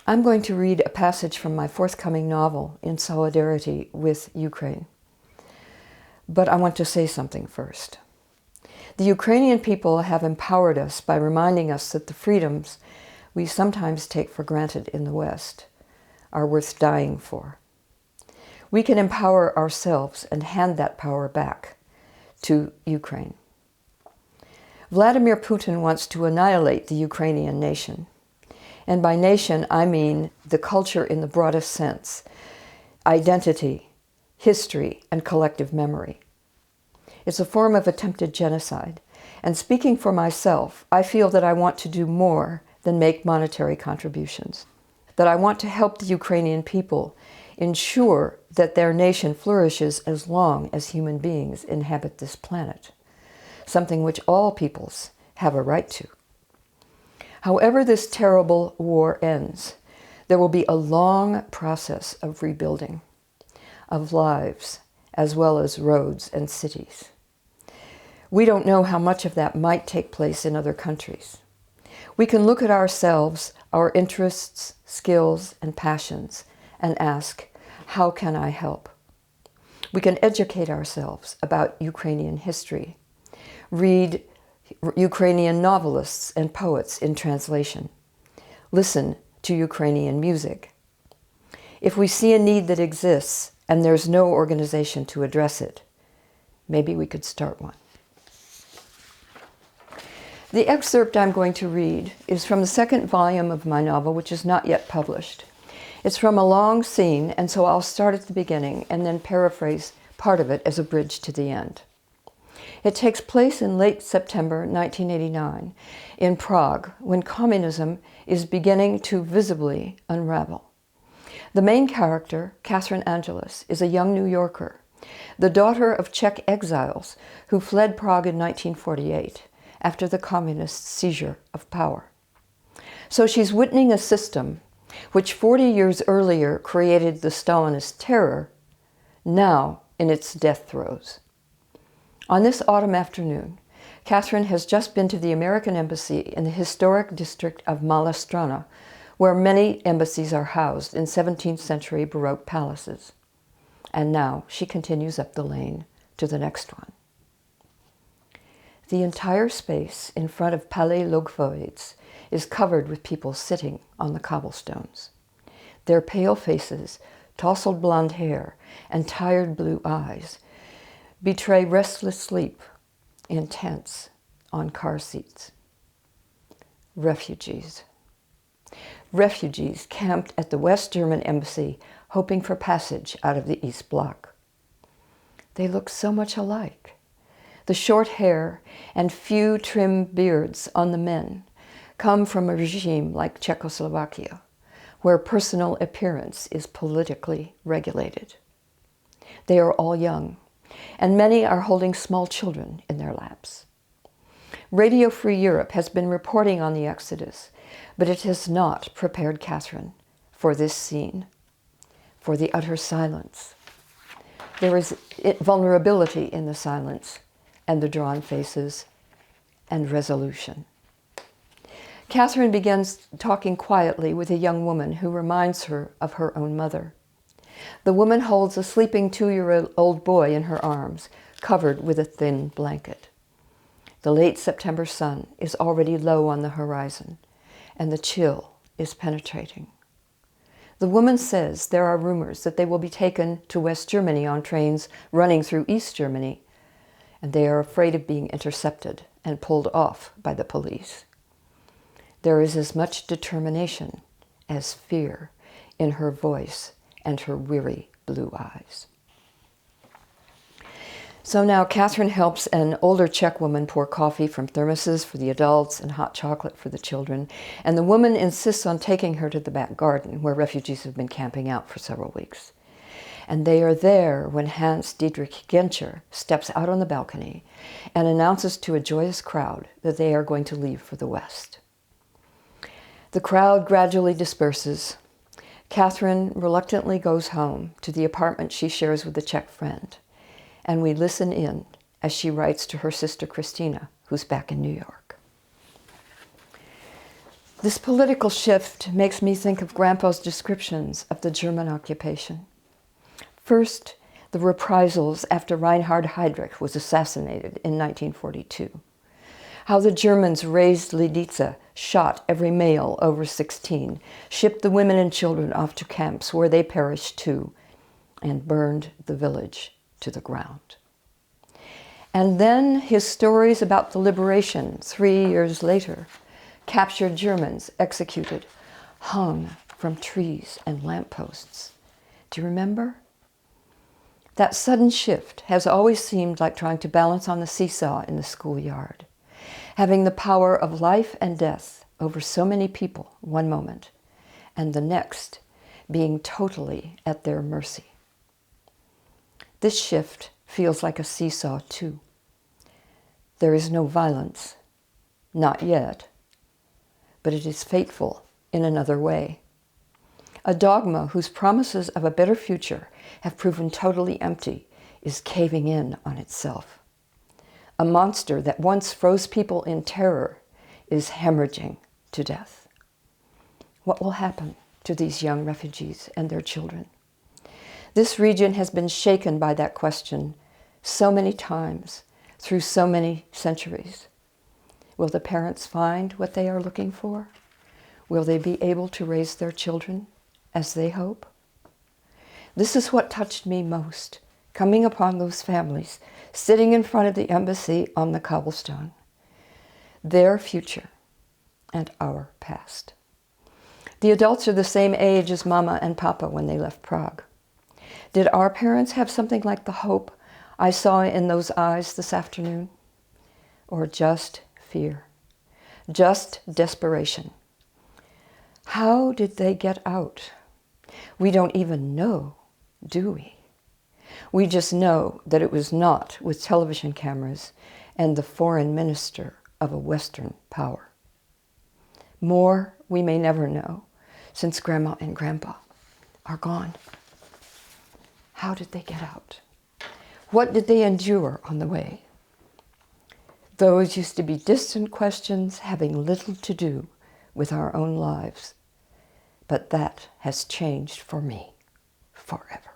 I'm going to read a passage from my forthcoming novel, In Solidarity with Ukraine. But I want to say something first. The Ukrainian people have empowered us by reminding us that the freedoms we sometimes take for granted in the West are worth dying for. We can empower ourselves and hand that power back to Ukraine. Vladimir Putin wants to annihilate the Ukrainian nation. And by nation, I mean the culture in the broadest sense, identity, history, and collective memory. It's a form of attempted genocide. And speaking for myself, I feel that I want to do more than make monetary contributions. That I want to help the Ukrainian people ensure that their nation flourishes as long as human beings inhabit this planet, something which all peoples have a right to. However this terrible war ends, there will be a long process of rebuilding, of lives, as well as roads and cities. We don't know how much of that might take place in other countries. We can look at ourselves, our interests, skills, and passions, and ask, how can I help? We can educate ourselves about Ukrainian history, read Ukrainian novelists and poets in translation, listen to Ukrainian music. If we see a need that exists and there's no organization to address it, maybe we could start one. The excerpt I'm going to read is from the second volume of my novel, which is not yet published. It's from a long scene, and so I'll start at the beginning and then paraphrase part of it as a bridge to the end. It takes place in late September 1989 in Prague, when communism is beginning to visibly unravel. The main character, Catherine Angelis, is a young New Yorker, the daughter of Czech exiles who fled Prague in 1948 after the communists' seizure of power. So she's witnessing a system which 40 years earlier created the Stalinist terror, now in its death throes. On this autumn afternoon, Catherine has just been to the American Embassy in the historic district of Mala Strana, where many embassies are housed in 17th century Baroque palaces. And now she continues up the lane to the next one. The entire space in front of Palais Logvoids is covered with people sitting on the cobblestones. Their pale faces, tousled blonde hair, and tired blue eyes betray restless sleep in tents on car seats. Refugees. Refugees camped at the West German embassy, hoping for passage out of the East Bloc. They look so much alike. The short hair and few trim beards on the men come from a regime like Czechoslovakia, where personal appearance is politically regulated. They are all young, and many are holding small children in their laps. Radio Free Europe has been reporting on the exodus, but it has not prepared Catherine for this scene, for the utter silence. There is vulnerability in the silence, and the drawn faces, and resolution. Catherine begins talking quietly with a young woman who reminds her of her own mother. The woman holds a sleeping 2-year-old boy in her arms, covered with a thin blanket. The late September sun is already low on the horizon, and the chill is penetrating. The woman says there are rumors that they will be taken to West Germany on trains running through East Germany, and they are afraid of being intercepted and pulled off by the police. There is as much determination as fear in her voice and her weary blue eyes. So now Catherine helps an older Czech woman pour coffee from thermoses for the adults and hot chocolate for the children, and the woman insists on taking her to the back garden where refugees have been camping out for several weeks. And they are there when Hans Dietrich Genscher steps out on the balcony and announces to a joyous crowd that they are going to leave for the West. The crowd gradually disperses. Catherine reluctantly goes home to the apartment she shares with a Czech friend, and we listen in as she writes to her sister Christina, who's back in New York. This political shift makes me think of Grandpa's descriptions of the German occupation. First, the reprisals after Reinhard Heydrich was assassinated in 1942. How the Germans razed Lidice, shot every male over 16, shipped the women and children off to camps where they perished too, and burned the village to the ground. And then his stories about the liberation 3 years later, captured Germans executed, hung from trees and lampposts. Do you remember? That sudden shift has always seemed like trying to balance on the seesaw in the schoolyard, having the power of life and death over so many people one moment, and the next being totally at their mercy. This shift feels like a seesaw too. There is no violence, not yet, but it is fateful in another way. A dogma whose promises of a better future have proven totally empty is caving in on itself. A monster that once froze people in terror is hemorrhaging to death. What will happen to these young refugees and their children? This region has been shaken by that question so many times through so many centuries. Will the parents find what they are looking for? Will they be able to raise their children as they hope? This is what touched me most, coming upon those families sitting in front of the embassy on the cobblestone. Their future and our past. The adults are the same age as Mama and Papa when they left Prague. Did our parents have something like the hope I saw in those eyes this afternoon? Or just fear? Just desperation? How did they get out? We don't even know, do we? We just know that it was not with television cameras and the foreign minister of a Western power. More we may never know, since Grandma and Grandpa are gone. How did they get out? What did they endure on the way? Those used to be distant questions having little to do with our own lives. But that has changed for me forever.